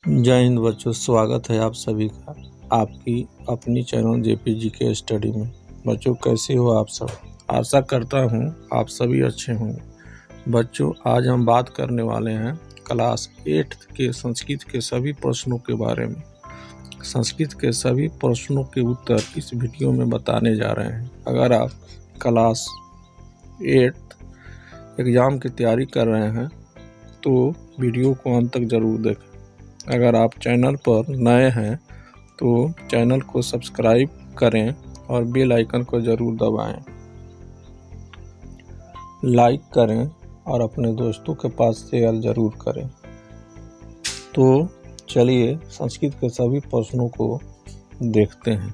जय हिंद बच्चों, स्वागत है आप सभी का आपकी अपनी चैनल जेपीजी के स्टडी में। बच्चों कैसे हो आप सब? आशा करता हूँ आप सभी अच्छे होंगे। बच्चों आज हम बात करने वाले हैं क्लास 8 के संस्कृत के सभी प्रश्नों के बारे में। संस्कृत के सभी प्रश्नों के उत्तर इस वीडियो में बताने जा रहे हैं। अगर आप क्लास 8 एग्ज़ाम की तैयारी कर रहे हैं तो वीडियो को अंत तक ज़रूर देखें। अगर आप चैनल पर नए हैं तो चैनल को सब्सक्राइब करें और बेल आइकन को ज़रूर दबाएं। लाइक करें और अपने दोस्तों के पास शेयर ज़रूर करें। तो चलिए संस्कृत के सभी प्रश्नों को देखते हैं।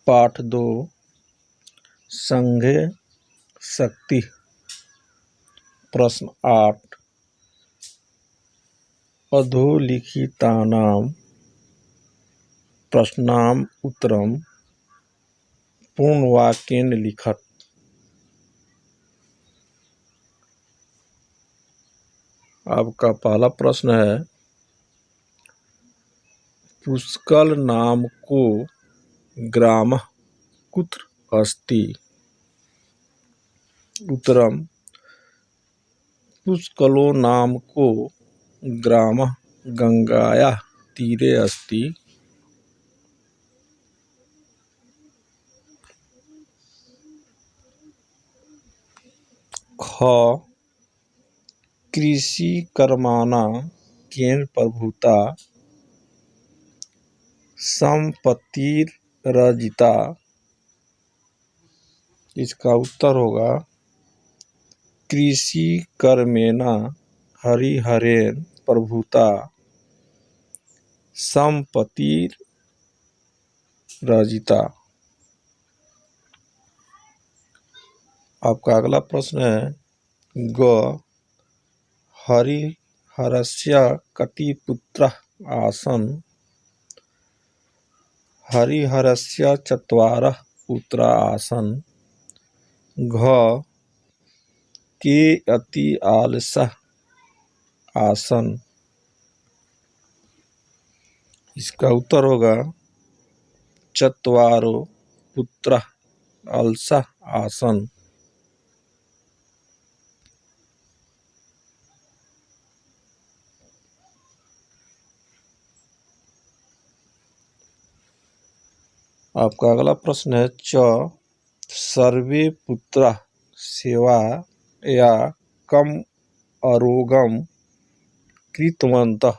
पाठ 2 संघे शक्ति। प्रश्न 8 अधोलिखितानां प्रश्नानाम् उत्तरं पूर्णवाक्येन लिखत। आपका पहला प्रश्न है, पुष्कल नाम को ग्रामः कुत्र अस्ति? उत्तरम पुष्कलो नाम को ग्रामः गंगायाः तीरे अस्ति। ख कृषिकर्मणां केन प्रभुता संपत्तिरर्जिता? इसका उत्तर होगा कृषि कर्मेण हरिहरेण प्रभुता संपत्तिरर्जिता। आपका अगला प्रश्न है, ग हरिहरस्य कति पुत्राः आसन्? हरिहरस्य 4 पुत्राः आसन्। घ के अति आलसः आसन्? इसका उत्तर होगा 4 पुत्राः आलसः आसन्। आपका अगला प्रश्न है, च सर्वे पुत्राः सेवाया कम आरोग्यं कृतवन्तः?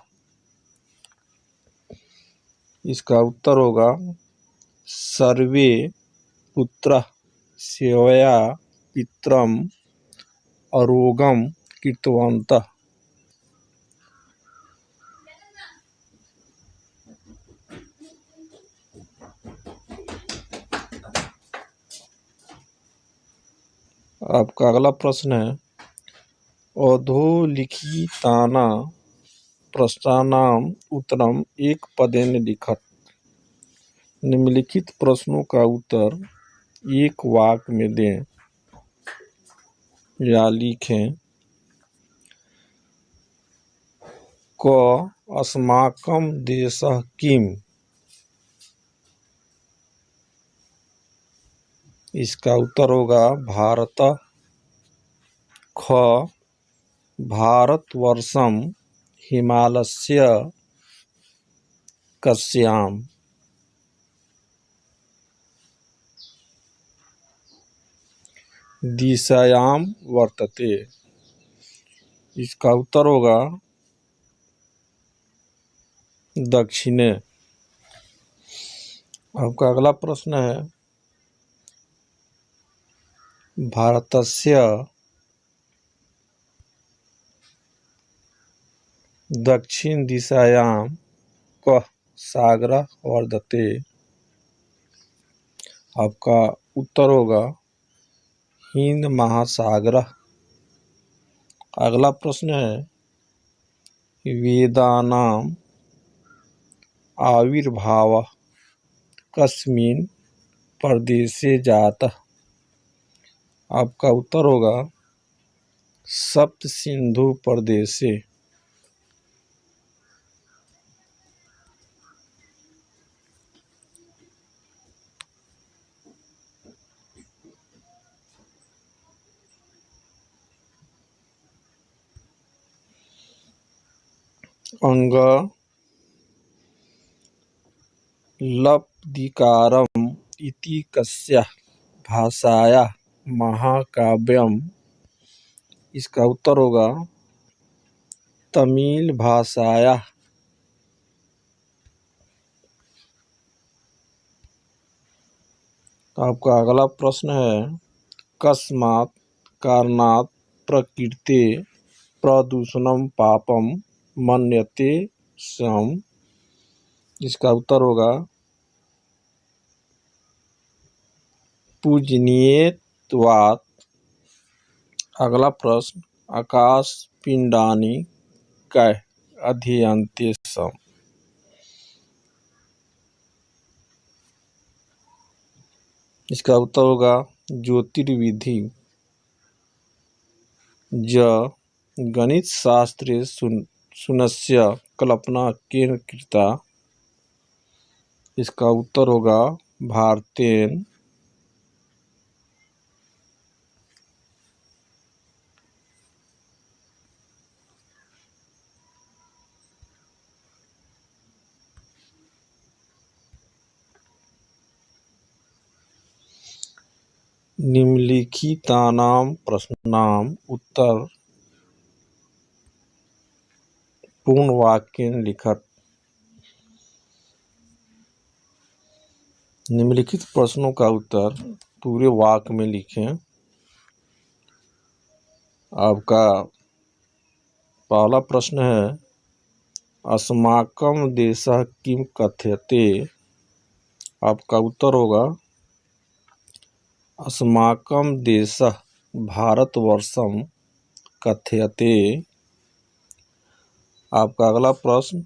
इसका उत्तर होगा सर्वे पुत्राः सेवया पितरम् आरोग्यं कृतवन्तः। आपका अगला प्रश्न है, अधोलिखितानां प्रश्नानाम् उत्तरम् एकपदेन लिखत। निम्नलिखित प्रश्नों का उत्तर एक वाक्य में दें या लिखें। क अस्माकं देशः किम्? इसका उत्तर होगा भारत। ख भारतवर्षं हिमालयस्य कस्यां दिशायां वर्तते? इसका उत्तर होगा दक्षिणे। आपका अगला प्रश्न है, भारतस्य दक्षिण दिशायां कः सागरः वर्तते? आपका उत्तर होगा हिंद महासागर। अगला प्रश्न है, वेदानां आविर्भावः कस्मिन् प्रदेशे जातः? आपका उत्तर होगा सप्त सिंधु प्रदेशे अंग लब्धिकारम् इति कस्याः भाषायाः महाकाव्यम्। इसका उत्तर होगा तमिल भाषायाः। आपका अगला प्रश्न है कस्मात् कारणात् प्रकृते प्रदूषणं पापं मन्यते सम्। इसका उत्तर होगा पूजनीयत्वात्। अगला प्रश्न आकाश पिंडानि कै अध्ययन्ते सम्। इसका उत्तर होगा ज्योतिर्विधि। ज गणितशास्त्रे शून्यस्य कल्पना केन कृता। इसका उत्तर होगा भारतेन। निम्नलिखितानां प्रश्नानाम् उत्तर पूर्ण वाक्येन लिखत। निम्नलिखित प्रश्नों का उत्तर पूरे वाक्य में लिखें। आपका पहला प्रश्न है अस्माकं देशः किं कथ्यते। आपका उत्तर होगा अस्माकं देशः भारतवर्षं कथ्यते। आपका अगला प्रश्न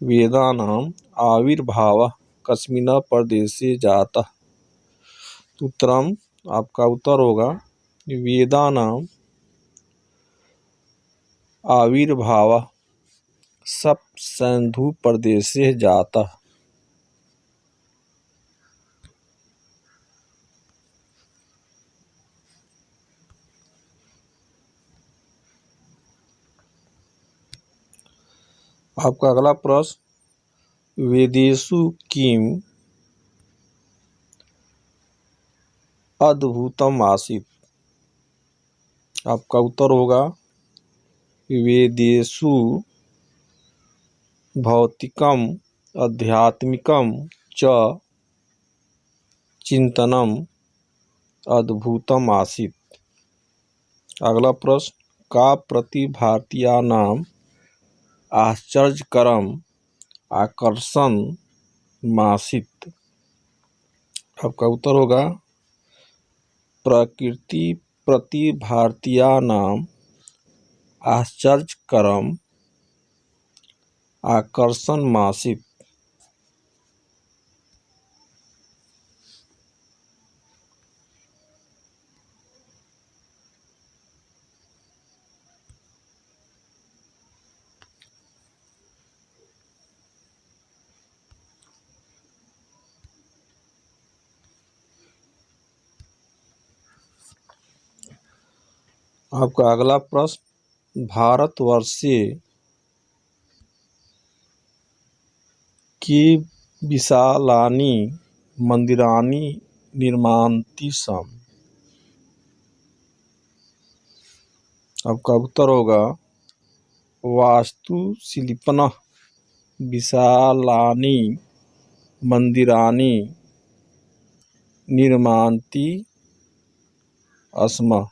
वेदानाम् आविर्भावः कस्मिन् प्रदेशे जातः। उत्तरम आपका उत्तर होगा वेदानाम् आविर्भावः सप्त सिंधु प्रदेशे जातः। आपका अगला प्रश्न वेदेषु किम् अद्भुतम आसीत्। आपका उत्तर होगा वेदेषु भौतिकम आध्यात्मिकम च चिंतनम अद्भुतम आसीत्। अगला प्रश्न का प्रति भारतीयानाम् आश्चर्यकरम आकर्षणमासीत्। आपका उत्तर होगा प्रकृति प्रति भारतीयानाम् आश्चर्यकरम आकर्षणमासीत्। आपका अगला प्रश्न भारतवर्षे के विशालानि मंदिराणि निर्मान्ति सम्। आपका उत्तर होगा वास्तुशिल्पिनः विशालानि मंदिराणि निर्मान्ति स्म।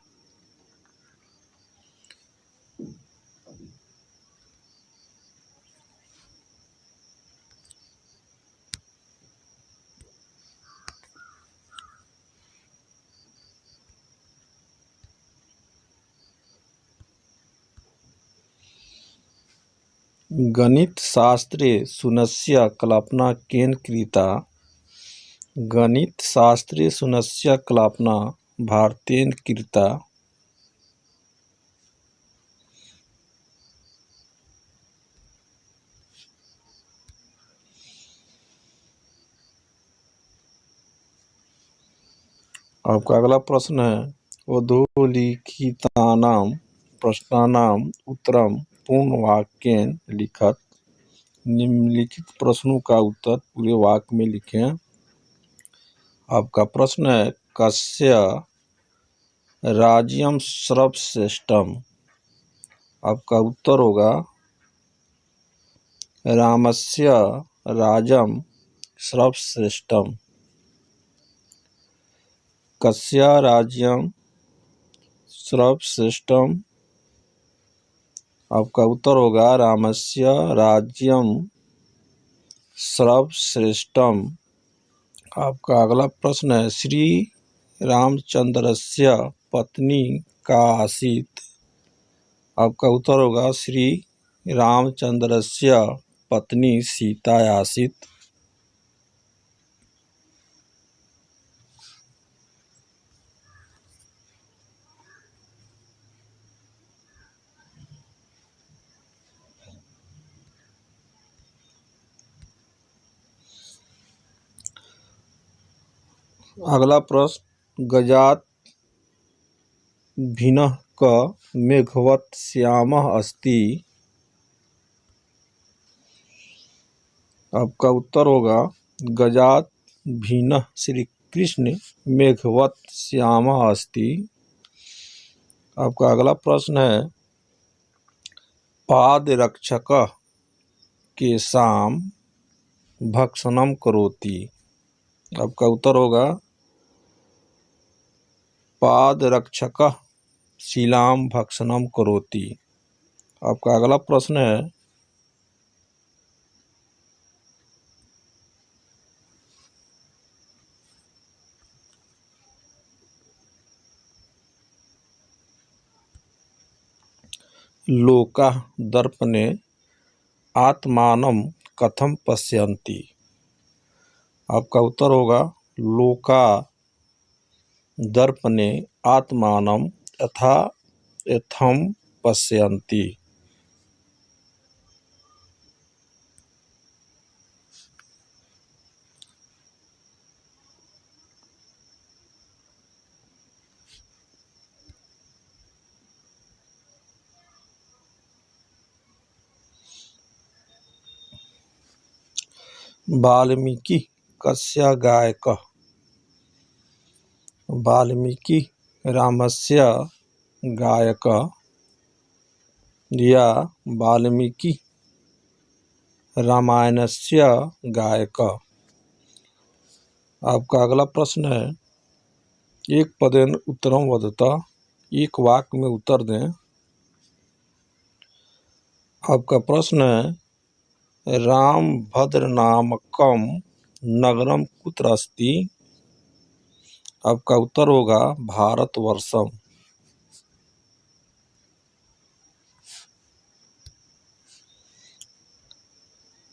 गणितशास्त्रे शून्यस्य कल्पना केन कृता। गणित शास्त्री सुनस्य कल्पना भारतेन कृता। आपका अगला प्रश्न है अधोलिखितानां प्रश्नानां उत्तरं पूर्णवाक्येन लिखत। निम्नलिखित प्रश्नों का उत्तर पूरे वाक्य में लिखें। आपका प्रश्न है कस्य राज्यं सर्वश्रेष्ठम। आपका उत्तर होगा रामस्य राज्यं सर्वश्रेष्ठम। कस्य राज्यं सर्वश्रेष्ठम। आपका उत्तर होगा रामस्य राज्यं सर्वश्रेष्ठम। आपका अगला प्रश्न है श्री रामचंद्रस्य पत्नी का आसीत्। आपका उत्तर होगा श्री रामचंद्रस्य पत्नी सीता आसीत्। अगला प्रश्न गजात भिन्नः क मेघवत् श्यामः अस्ति। आपका उत्तर होगा गजात भिन्नः श्री कृष्ण मेघवत् श्यामः अस्ति। आपका अगला प्रश्न है पादरक्षकः केषां भक्षणं करोति। आपका उत्तर होगा पादरक्षकः शिलां भक्षणं करोति। आपका अगला प्रश्न है लोकाः दर्पणे आत्मानं कथं पश्यन्ति। आपका उत्तर होगा लोकाः दर्पणे आत्मानं यथा यथं पश्यन्ति। वाल्मीकि कस्य गायकः। वाल्मीकि रामस्य गायकः या वाल्मीकि रामायणस्य गायकः। आपका अगला प्रश्न है एक पदेन उत्तरं वदतः। एक वाक्य में उत्तर दें। आपका प्रश्न है रामभद्र नामकं नगरं कुत्र अस्ति। आपका उत्तर होगा भारतवर्षम।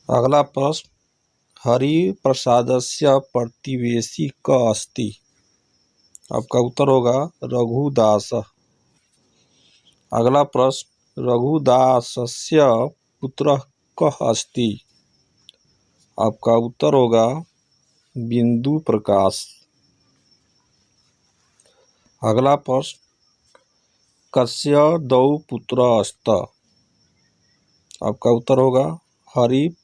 अगला प्रश्न हरिप्रसादस्य प्रतिवेशी क अस्ति। आपका उत्तर होगा रघुदासः। अगला प्रश्न रघुदासस्य पुत्रः कः अस्ति। आपका उत्तर होगा बिंदु प्रकाश। अगला प्रश्न कस्य द्वौ पुत्रौ स्तः। आपका उत्तर होगा हरिप्रसादस्य।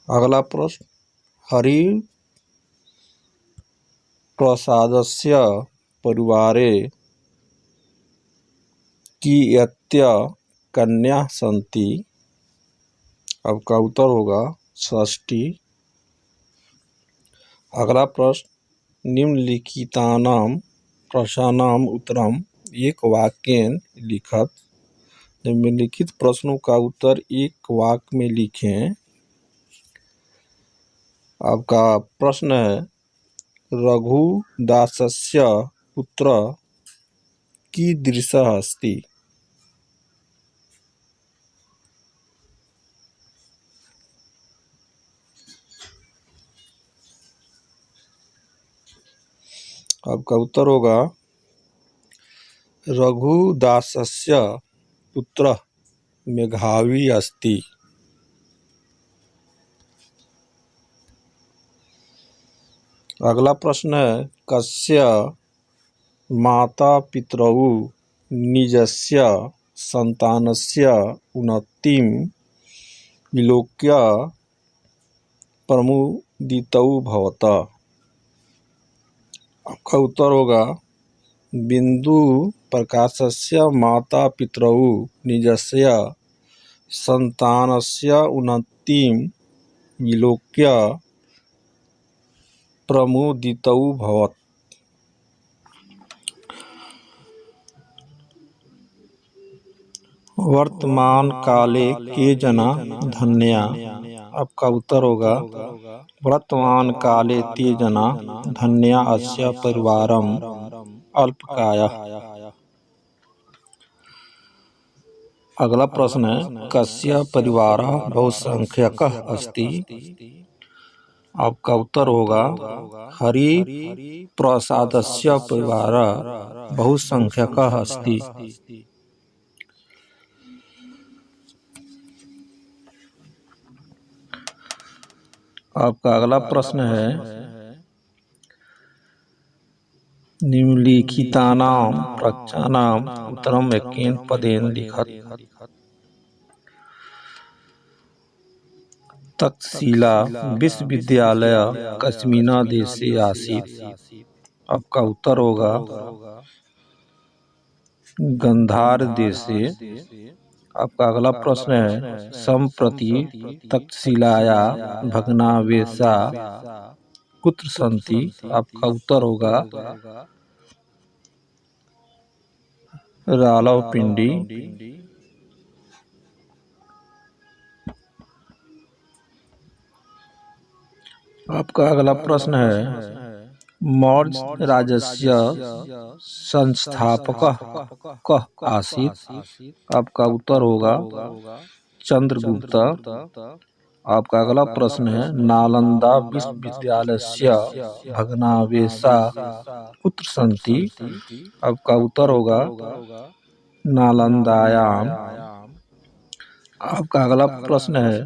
अगला प्रश्न हरिप्रसादस्य परिवारे कियत्य कन्याः सन्ति। आपका उत्तर होगा 6। अगला प्रश्न निम्नलिखितानां प्रश्नानां उत्तरं एक वाक्येन लिखत। निम्नलिखित प्रश्नों का उत्तर एक वाक्य में लिखें। आपका प्रश्न है, रघुदासस्य पुत्र कीदृशः अस्ति। आपका उत्तर होगा, रघुदासस्य पुत्र मेधावी अस्ति। अगला प्रश्न है, कस्य माता पितरौ निजस्य संतानस्य उन्नतिं विलोक्य प्रमुदितौ भवत। आपका उत्तर होगा, बिंदु प्रकाशस्य माता पितरौ निजस्य संतानस्य उन्नतिं विलोक्य प्रमुदितौ भवत। वर्तमान काले केचन धन्या। आपका उत्तर होगा, वर्तमान काले तेजन धन्या अस्य परिवारम् अल्पकायः। अगला प्रश्न है, कस्य परिवारः बहुसंख्यकः अस्ति। आपका उत्तर होगा, हरिप्रसादस्य परिवारः बहुसंख्यकः अस्ति। आपका अगला प्रश्न है, निम्नलिखितानां प्रश्नानां उत्तरं एकेन पदेन लिखत। तक्षशिला विश्वविद्यालय कस्मिन् देशे आसीत्। आपका उत्तर होगा, गांधार देशे। आपका अगला प्रश्न है, सम्प्रति तक्षशिलायाः भग्नावशेषाः कुत्र सन्ति। आपका उत्तर होगा, रावलपिंडी। आपका अगला प्रश्न है, मौर्य राज्यस्य संस्थापकः कः आसीत्। आपका उत्तर होगा, चंद्रगुप्त। आपका अगला प्रश्न है, नालंदा विश्वविद्यालयस्य भग्नावशेषाः कुत्र सन्ति। आपका उत्तर होगा, नालंदायाम्। आपका अगला प्रश्न है,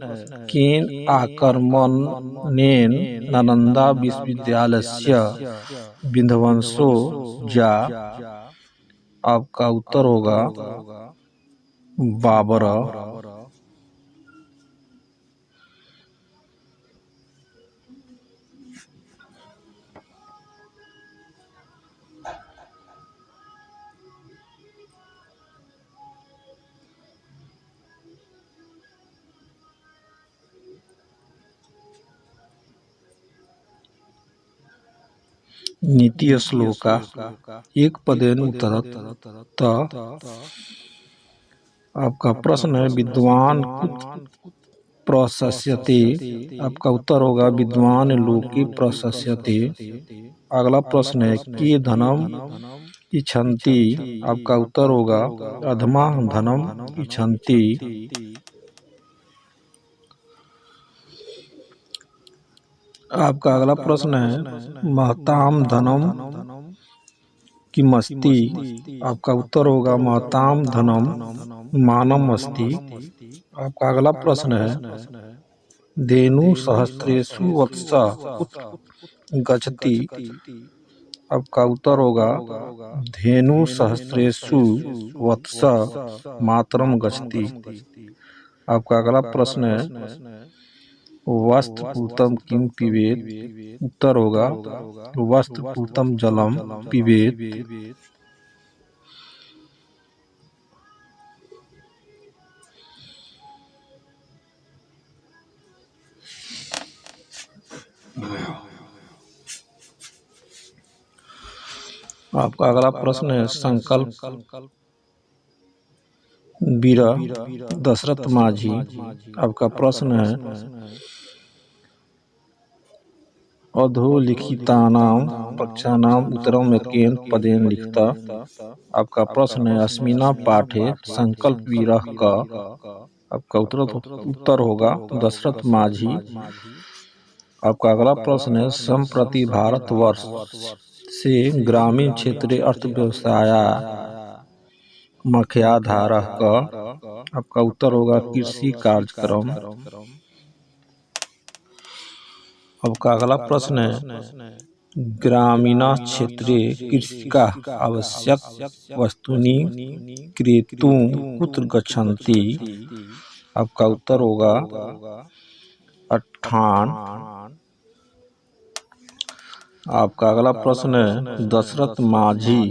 केन आक्रमणेन नालंदा विश्वविद्यालयस्य विध्वंसो जा। आपका उत्तर होगा, बाबर। नीति श्लोका एक पदेन उत्तरत। आपका प्रश्न है, विद्वान कुत्र प्रशस्यते। आपका उत्तर होगा, विद्वान लोके प्रशस्यते। अगला प्रश्न है, के धनम इच्छन्ति। आपका उत्तर होगा, अधमा धनम इच्छन्ति। आपका अगला प्रश्न है, महताम धनम किमस्ति। आपका उत्तर होगा, महताम धनम मानम अस्ति। आपका अगला प्रश्न है, धेनु सहस्रेषु वत्स कुत्र गच्छति। आपका उत्तर होगा, धेनु सहस्रेषु वत्स मातरम गच्छति। आपका अगला प्रश्न है, वस्त्रपूतं किम पिबेत। उत्तर होगा, वस्त्रपूतं जलम पिबेत। आपका अगला प्रश्न है, संकल्प वीर दशरथ माझी। आपका प्रश्न है, अधोलिखितानां पक्षाणाम् उत्तरं यत्केन पदेन लिखता। आपका प्रश्न है अस्मिना पाठे संकल्प विरह का। आपका उत्तर होगा दशरथ माझी। आपका अगला प्रश्न है संप्रति भारतवर्ष से ग्रामीण क्षेत्रीय अर्थव्यवस्था मुख्याधारा का। आपका उत्तर होगा कृषि कार्यक्रम। आपका अगला प्रश्न है ग्रामीण क्षेत्रीय कृषि का आवश्यक वस्तुनि क्रेतुं कुत्र गच्छन्ति। आपका उत्तर होगा अट्ठान। आपका अगला प्रश्न है दशरथ माझी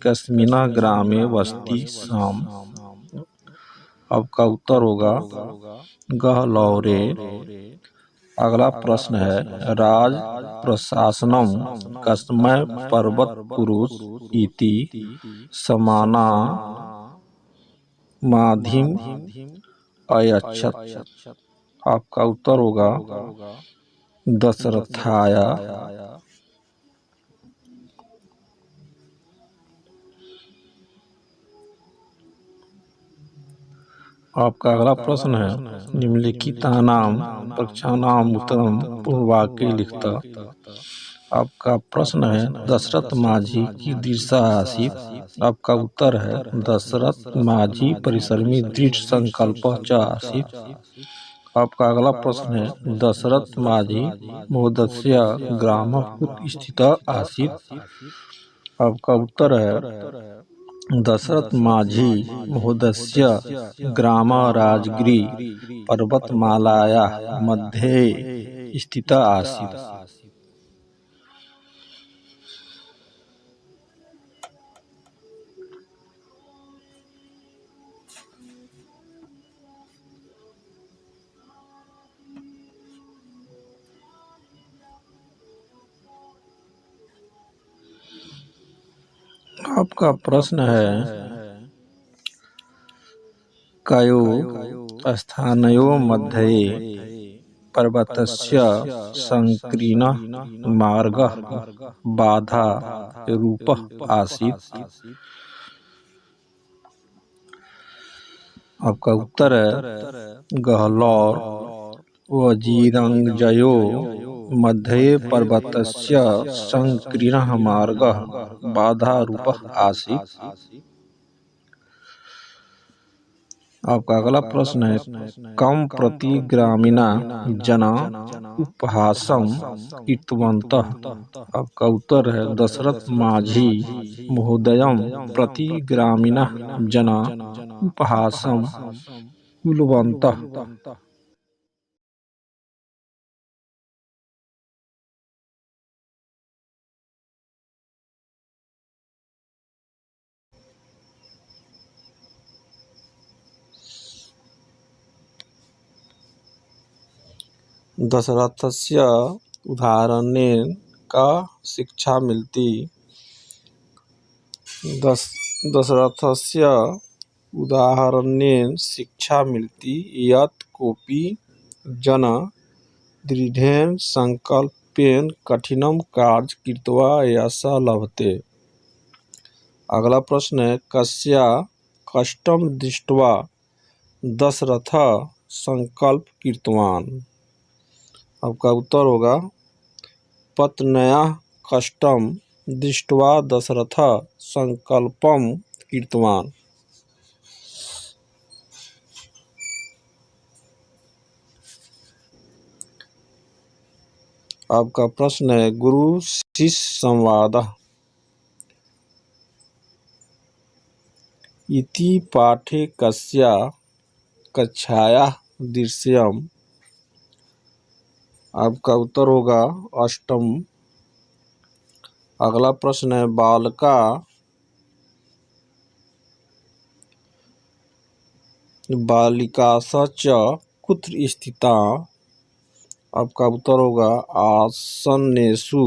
कस्मिना ग्रामे बस्ती शाम। आपका उत्तर होगा गहलौरे। अगला प्रश्न है राज प्रशासनम कस्मै पर्वत पुरुष इति समाना माधिम अयच्छत्। आपका उत्तर होगा दशरथाय। आपका अगला प्रश्न है निम्नलिखितानां पक्षाणाम् उत्तरं पूर्ववाक्ये लिखता। आपका प्रश्न है दशरथ माझी की दृढ़ता आसीत्। आपका उत्तर है दशरथ माझी परिश्रमी दृढ़ संकल्प च आसीत्। आपका अगला प्रश्न है दशरथ माझी महोदयस्य ग्रामः कुत्र स्थितः आसीत्। आपका उत्तर है दशरथ माझी महोदयस्य ग्रामः राजगिरि पर्वतमालायाः मध्ये स्थितः आसीत्। आपका प्रश्न है कयो स्थानयोः मध्ये पर्वतस्य संकीर्णः मार्गः बाधा रूपः आसीत्। आपका उत्तर है गहलौर वजीरंगजयोः मध्ये पर्वतस्य संकीर्णः मार्गः बाधारूपः आसीत्। आपका अगला प्रश्न है कम प्रति ग्रामीणा जना उपहासं कृतवन्तः। आपका उत्तर है दशरथ माझी महोदयं प्रति ग्रामीणा जना उपहासं कुर्वन्तः। दशरथस्य उदाहरणेन का शिक्षा मिलती। दशरथस्य उदाहरणेन शिक्षा मिलती यत् कोऽपि जनः दृढेन संकल्पेन कठिनं कार्य कृत्वा यशः लभते। अगला प्रश्न है कस्य कष्टं दृष्ट्वा दशरथः संकल्प कृतवान्। आपका उत्तर होगा पत्न्याः कष्टं दृष्ट्वा दशरथः संकल्पं कृतवान्। आपका प्रश्न है गुरु शिष्य संवादः इति पाठे कस्या कक्षायाः दृश्यम्। आपका उत्तर होगा अष्टम। अगला प्रश्न है बालका बालिकाश्च कुत्र स्थिता। आपका उत्तर होगा आसनेषु।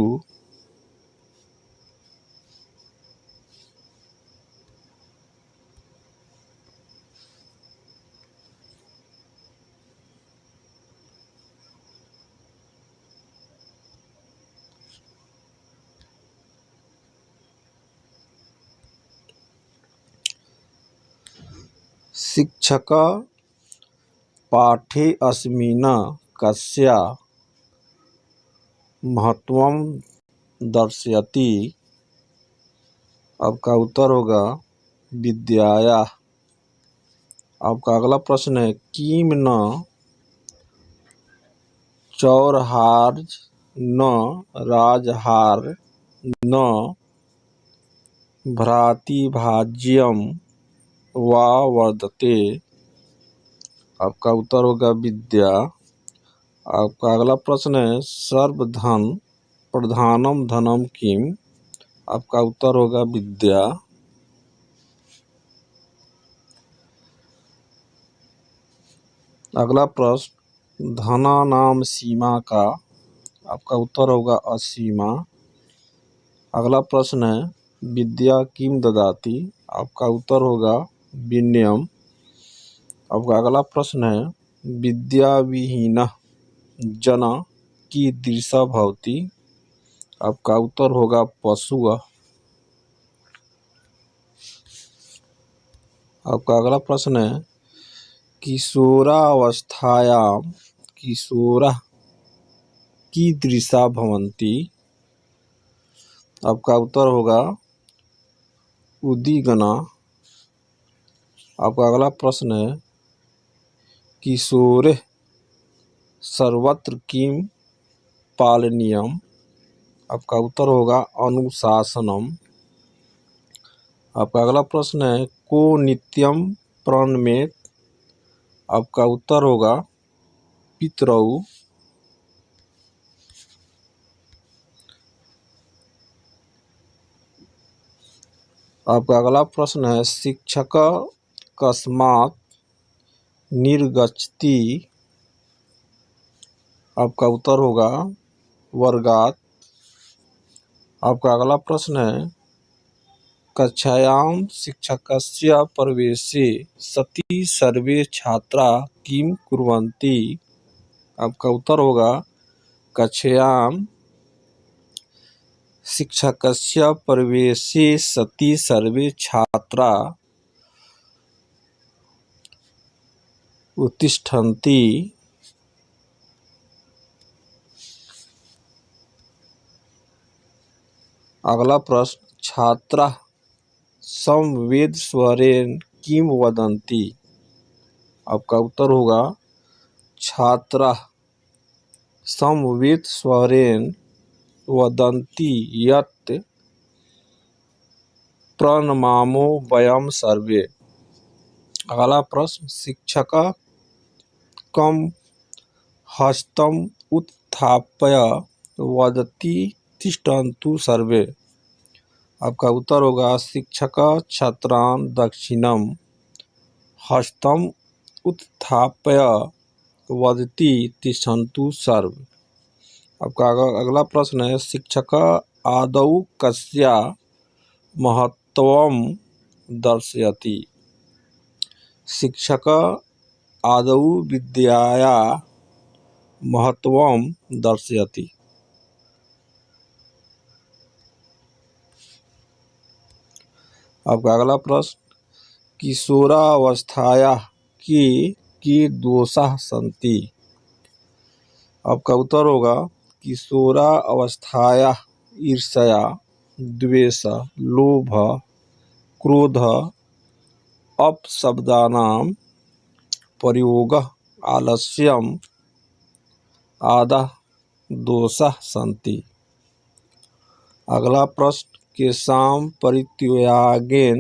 शिक्षक पाठे अस्मिन् कस्य महत्वं दर्शयति। आपका उत्तर होगा विद्याया। आपका अगला प्रश्न है किम न चौरहार्ज न राजहार न भ्रातृभाज्यम वा वर्धते। आपका उत्तर होगा विद्या। आपका अगला प्रश्न है सर्वधन प्रधानम धनम किम। आपका उत्तर होगा विद्या। अगला प्रश्न धनानाम सीमा का। आपका उत्तर होगा असीमा। अगला प्रश्न है विद्या किम ददाति। आपका उत्तर होगा विनयम। आपका अगला प्रश्न है विद्या विहीनः जन कीदृशः भवति। आपका उत्तर होगा पशुः। आपका अगला प्रश्न है किशोरावस्थायां किशोरः कीदृशः भवन्ति। आपका उत्तर होगा उद्विग्ना। आपका अगला प्रश्न है किशोरे सर्वत्र किम पालनीयम। आपका उत्तर होगा अनुशासनम। आपका अगला प्रश्न है को नित्यम प्रणमेत। आपका उत्तर होगा पितरौ। आपका अगला प्रश्न है शिक्षक कस्मात् निर्गच्छति। आपका उत्तर होगा वर्गात्। आपका अगला प्रश्न है कक्षायां शिक्षकस्य प्रवेशे सति सर्वे छात्रा किं कुर्वन्ति। आपका उत्तर होगा कक्षायां शिक्षकस्य प्रवेशे सति सर्वे छात्रा उत्तिष्ठन्ति। अगला प्रश्न छात्रा संवेदस्वरेण किं वदन्ति। आपका उत्तर होगा छात्रा संवेदस्वरेण वदन्ति यत् प्रणमामो वयं सर्वे। अगला प्रश्न शिक्षक कम हस्तम उत्थाप्य वदति तिष्ठन्तु सर्वे। आपका उत्तर होगा शिक्षक छात्रान् दक्षिणम हस्तम उत्थाप्य वदति तिष्ठन्तु सर्वे। आपका अगला प्रश्न है शिक्षक आदौ कस्य महत्वं दर्शयति। शिक्षक आदौ विद्याया महत्वं दर्शयति। आपका अगला प्रश्न किशोरावस्थायाः के दोषाः सन्ति। आपका उत्तर होगा किशोरावस्थायाः ईर्ष्या द्वेष लोभ क्रोध अपशब्दानां प्रयोगः आलस्यम् आदः दोषाः सन्ति। अगला प्रश्न केषां परित्यागेन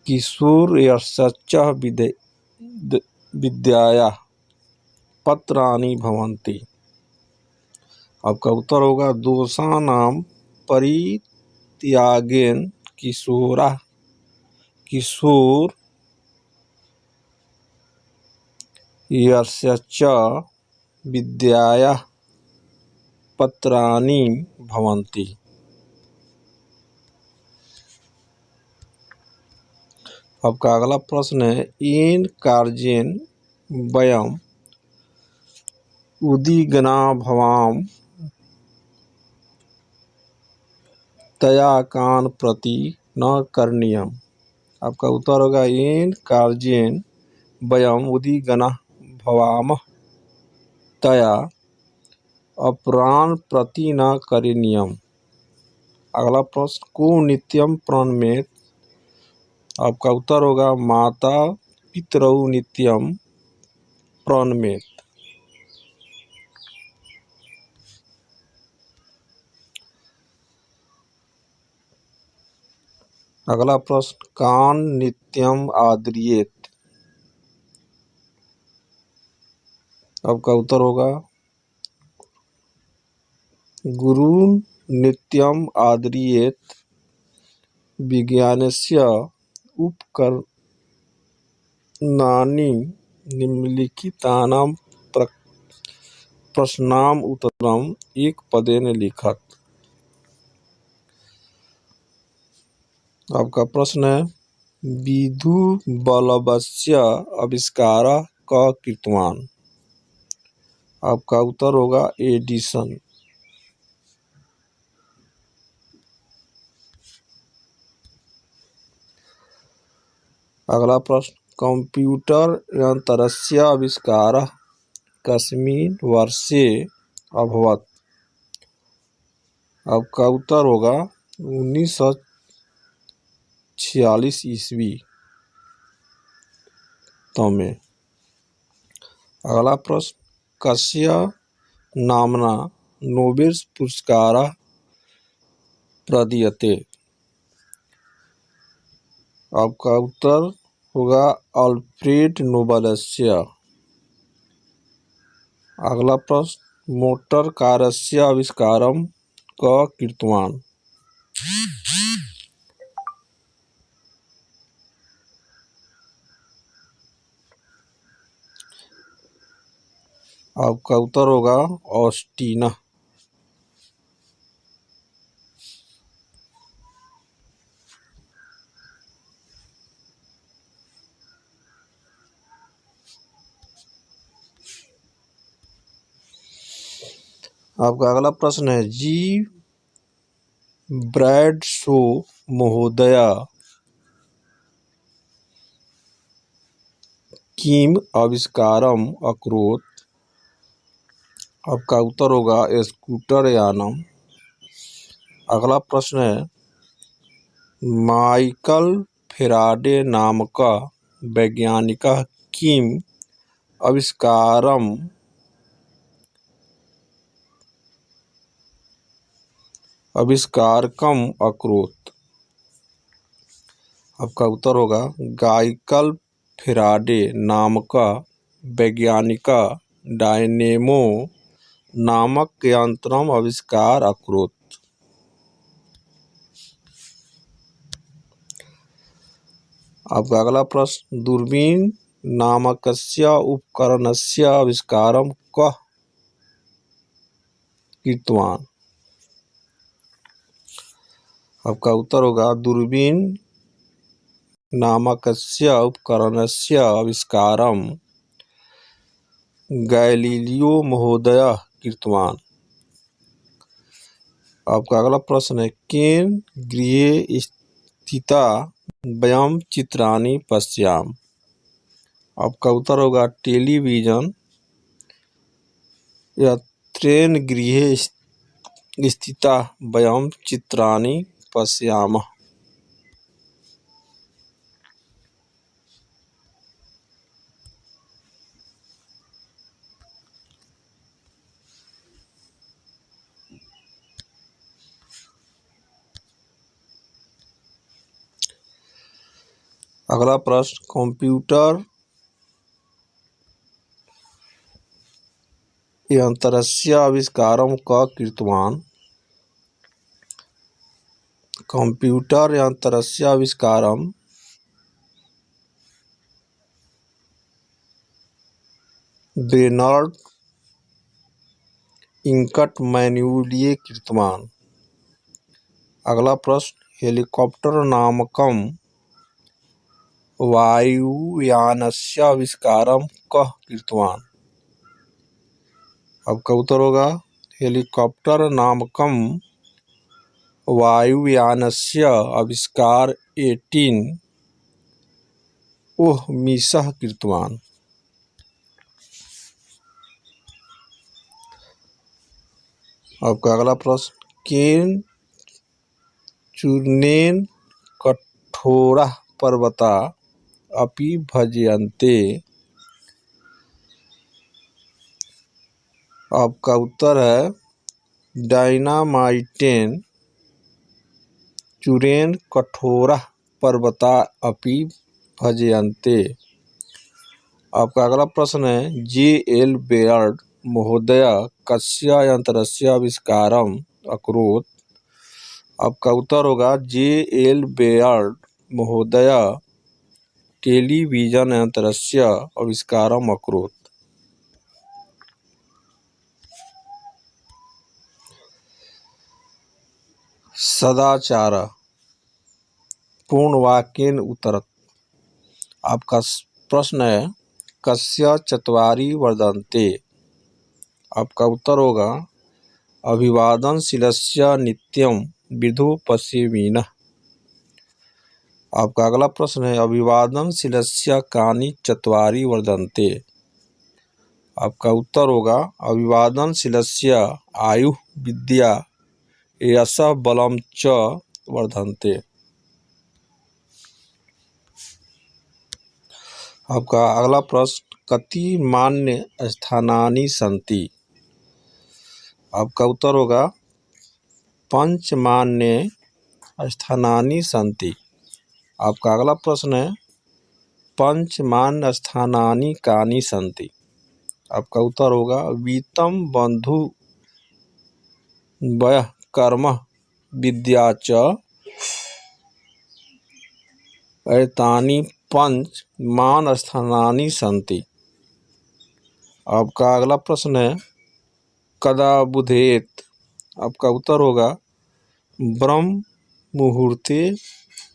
किशोर्यश्च विद्याया पत्राणि भवन्ति। आपका उत्तर होगा दोषानां परित्यागेन किशोर्यश्च विद्याया पत्राणि भवन्ति। आपका अगला प्रश्न है येन कार्येण वयम् उद्विग्ना भवाम तया कान् प्रति न करणीयम्। आपका उत्तर होगा इन कार्जेन वयम उदीगनः भवामः तया अपरान प्रति न करणीयम। अगला प्रश्न को नित्यम प्रणमेत। आपका उत्तर होगा माता पितरौ नित्यम प्रणमेत। अगला प्रश्न कान नित्यम आद्रियेत। आपका उत्तर होगा गुरु नित्यम आद्रियेत विज्ञानस्य उपकरणानि निम्नलिखितानां प्रश्नानाम् उत्तरम् एक पदेन लिखत। आपका प्रश्न है विद्युद्बल्बस्य आविष्कारः कः कृतवान्। आपका उत्तर होगा एडिसन। अगला प्रश्न कंप्यूटर यंत्रस्य आविष्कारः कस्मिन् वर्षे अभवत्। आपका उत्तर होगा 1946 ईस्वी में। अगला प्रश्न कस्य नामना नोबेल पुरस्कारः प्रदीयते। आपका उत्तर होगा अल्फ्रेड नोबेलस्य। अगला प्रश्न मोटर कारस्य आविष्कारं कः कृतवान्। आपका उत्तर होगा ऑस्टिन। आपका अगला प्रश्न है जी ब्रैडशो महोदय किम आविष्कारम अकरोत्। आपका उत्तर होगा स्कूटर यानम। अगला प्रश्न है माइकल फेराडे नामक वैज्ञानिकः किम आविष्कारकम् अकरोत्। आपका उत्तर होगा माइकल फेराडे नामक वैज्ञानिक डायनेमो नामक यंत्रम आविष्कार अकरोत्। आपका अगला प्रश्न दूरबीन नामकस्य उपकरणस्य आविष्कारं कः कृतवान्। आपका उत्तर होगा दूरबीन नामकस्य उपकरणस्य आविष्कारं गैलीलियो महोदयः कृतवान्। आपका अगला प्रश्न है केन गृहे स्थिता वयं चित्राणि पश्याम। आपका उत्तर होगा टेलीविजन यत्रेन गृहे स्थिता वयं चित्राणि पश्यामः। अगला प्रश्न कंप्यूटर यंत्रस्य आविष्कारं कः कृतवान्। कंप्यूटर यंत्रस्य आविष्कारं बेर्नार्ड इंकटमैनुअली कृतवान्। अगला प्रश्न हेलीकॉप्टर नामकं वायुयानस्य आविष्कारं कः कृतवान्। आपका उत्तर होगा हेलीकॉप्टर नामकं वायुयानस्य आविष्कार 18 ओह मीसः कृतवान्। आपका अगला प्रश्न, केन चूर्णेन कठोरः पर्वता अपि भज्यन्ते। आपका उत्तर है डायनामाइटेन चूरेण कठोरः पर्वता अपि भज्यन्ते। आपका अगला प्रश्न है, जे.एल. बेयर्ड महोदय कस्य यंत्रस्य आविष्कारम् अकरोत्। आपका उत्तर होगा जे.एल. बेयर्ड महोदय टेलीविजन यंत्रस्य आविष्कारम् अकरोत्। सदाचार पूर्ण वाक्येन उत्तरत्। आपका प्रश्न है, कस्य चत्वारि वर्धन्ते। आपका उत्तर होगा अभिवादनशीलस्य नित्यं विदुः पश्येमिनः। आपका अगला प्रश्न है, अभिवादनशीलस्य कानि चत्वारि वर्धन्ते। आपका उत्तर होगा अभिवादनशीलस्य आयुः विद्या यशः बलं च वर्धन्ते। आपका अगला प्रश्न, कति मान्य स्थानानि सन्ति। आपका उत्तर होगा पंच मान्य स्थानानि सन्ति। आपका अगला प्रश्न है, पंच मान्य स्थानानि कानि सन्ति। आपका उत्तर होगा वित्तं बन्धु वयः कर्म विद्या च एतानि पंच मान स्थानानि सन्ति। आपका अगला प्रश्न है, कदा बुधेत। आपका उत्तर होगा ब्रह्म मुहूर्ते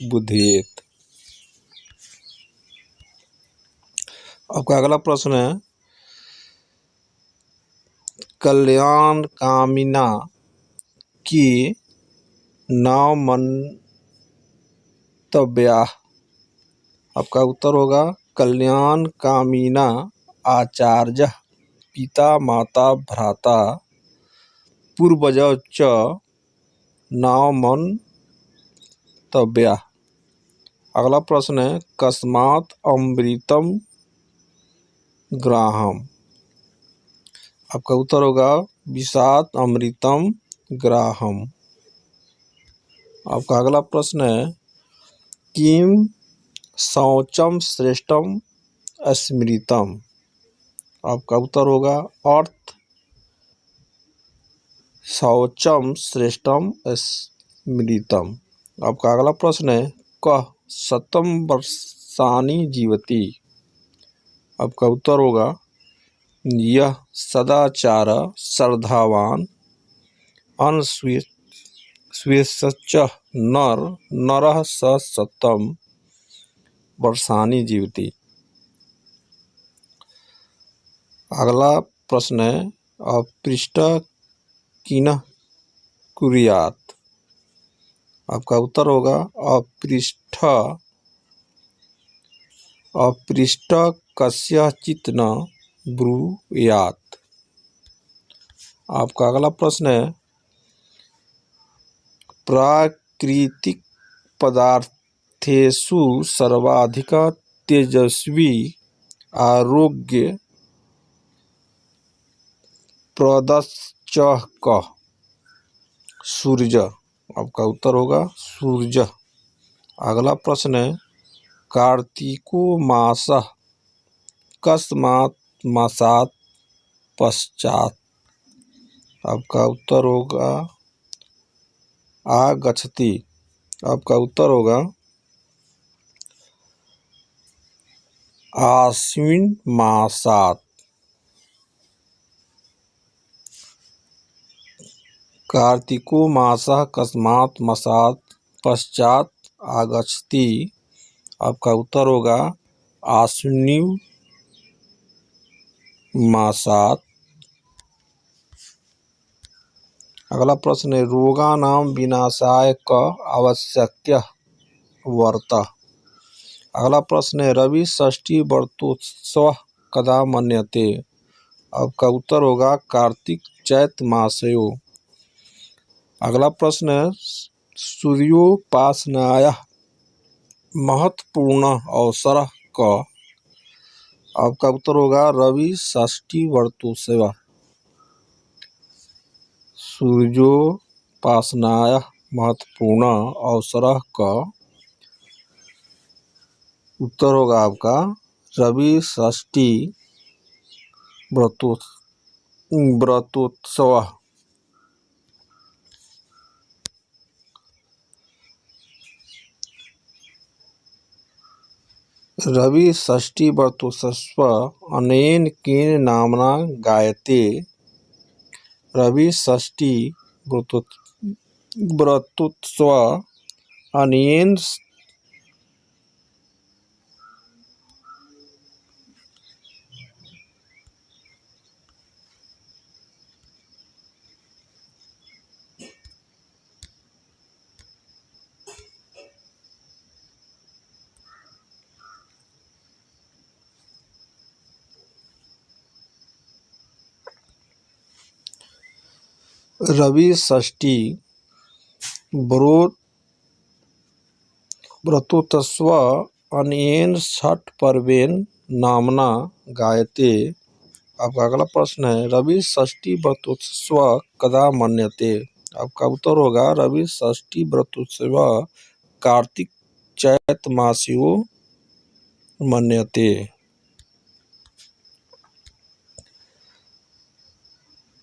बुधेत। आपका अगला प्रश्न है, कल्याण कामिना की नौ मंतव्याः। आपका उत्तर होगा कल्याण कामिना आचार्यः पिता माता भ्राता पूर्वजः च नौ मंतव्याः। अगला प्रश्न है, कस्मात् अमृतं ग्राह्यम्। आपका उत्तर होगा विषात् अमृतं ग्राह्यम्। आपका अगला प्रश्न है, किम शौचम श्रेष्ठम स्मृतम। आपका उत्तर होगा अर्थ शौचम श्रेष्ठम स्मृतम। आपका अगला प्रश्न है, कः शतं वर्षाणि जीवति। आपका उत्तर होगा यह सदाचार श्रद्धावान अनस्वेच्छ नरः स शतं वर्षाणि जीवति। अगला प्रश्न है, अपृष्ट किन्ह कुर्यात्। आपका उत्तर होगा अपृष्ट कस्यचित् न ब्रूयात्। आपका अगला प्रश्न है, प्राकृतिक पदार्थेषु सर्वाधिक तेजस्वी आरोग्य प्रदश्च कः। सूर्य। आपका उत्तर होगा सूर्य। अगला प्रश्न है, कार्तिको मासः कस्मात् मासात् पश्चात्। आपका उत्तर होगा आगच्छति। आपका उत्तर होगा आश्विन मासात्। कार्तिको मासः कस्मात् मासात् पश्चात् आगच्छति। आपका उत्तर होगा आश्विनी मासात्। अगला प्रश्न है, रोगाणां विनाशाय क आवश्यकः वर्तः। अगला प्रश्न है रवि षष्ठी व्रतोत्सव कदा मन्यते। आपका उत्तर होगा कार्तिक चैत मासयोः। अगला प्रश्न है सूर्योपासनायाः महत्वपूर्ण अवसर क। आपका उत्तर होगा रवि षष्ठी व्रतोत्सव। सूर्योपासनायाः महत्वपूर्ण अवसर क। उत्तर होगा आपका रवि षष्ठी व्रतोत्सव। रवि षष्ठी व्रतोत्सव अनेन केन नाम्ना गायते। रवि षष्ठी व्रतोत्सव अनेन रवि षष्ठी व्रतोत्सव अनेन छठ पर्वेन नामना गायते। आपका अगला प्रश्न है रवि षष्ठी व्रतोत्सव कदा मन्यते। आपका उत्तर होगा रवि षष्ठी व्रतोत्सव कार्तिक चैत मासयोः मन्यते।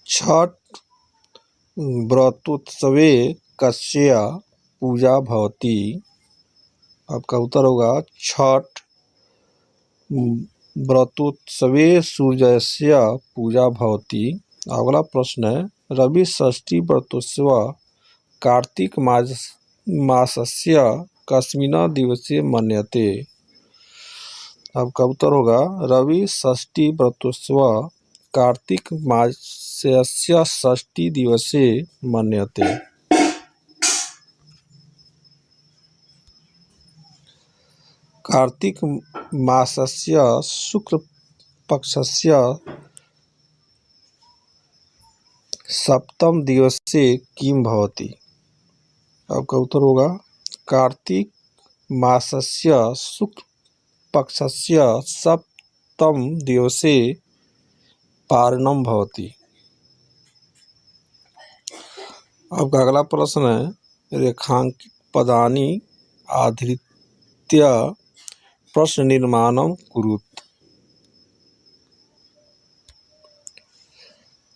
छठ व्रतोत्सवे कस्य पूजा भवति। आपका उत्तर होगा छठ व्रतोत्सवे सूर्यस्य पूजा भवति। अगला प्रश्न है रवि षष्ठी व्रतोत्सव कार्तिक मासस्य कस्मिन् दिवसे मन्यते। आपका उत्तर होगा रवि षष्ठी व्रतोत्सव कार्तिक मासस्य षष्ठी दिवसे मन्यते। कार्तिक मासस्य शुक्ल पक्षस्य सप्तम दिवसे किं भवति। आपका उत्तर होगा कार्तिक मासस्य शुक्ल पक्षस्य सप्तम दिवसे पारणम भवति। आपका अगला प्रश्न है रेखांकित पदानि आधृत्य प्रश्न निर्माणं कुरुत।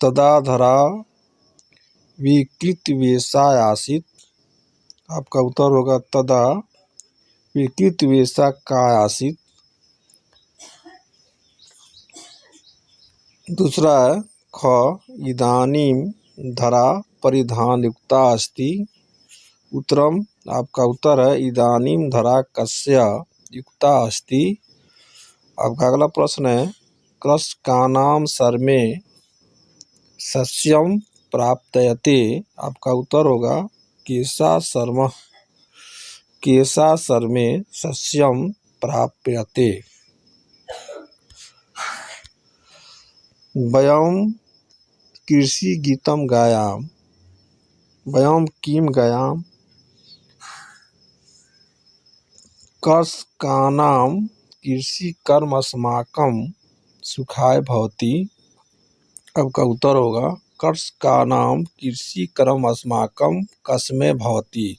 तदा धरा विकृतवेषा आसीत्। आपका उत्तर होगा तदा विकृतवेषा का आसीत्। दूसरा है ख इदानीं धरा परिधानयुक्ता अस्ति। उत्तरम आपका उत्तर है इदानीं धरा कस्य युक्ता अस्ति। आपका अगला प्रश्न है कृषकाणां सर्वे सस्यं प्राप्यते। आपका उत्तर होगा केशा सर्वे सस्यं प्राप्यते। वयं कृषिगीतं गायाम। वयं किं गायाम। कृषकाणां कृषिकर्म अस्माकं सुखाय भवति। आपका उत्तर होगा कृषकाणां कृषिकर्म अस्माकं कस्मै भवति।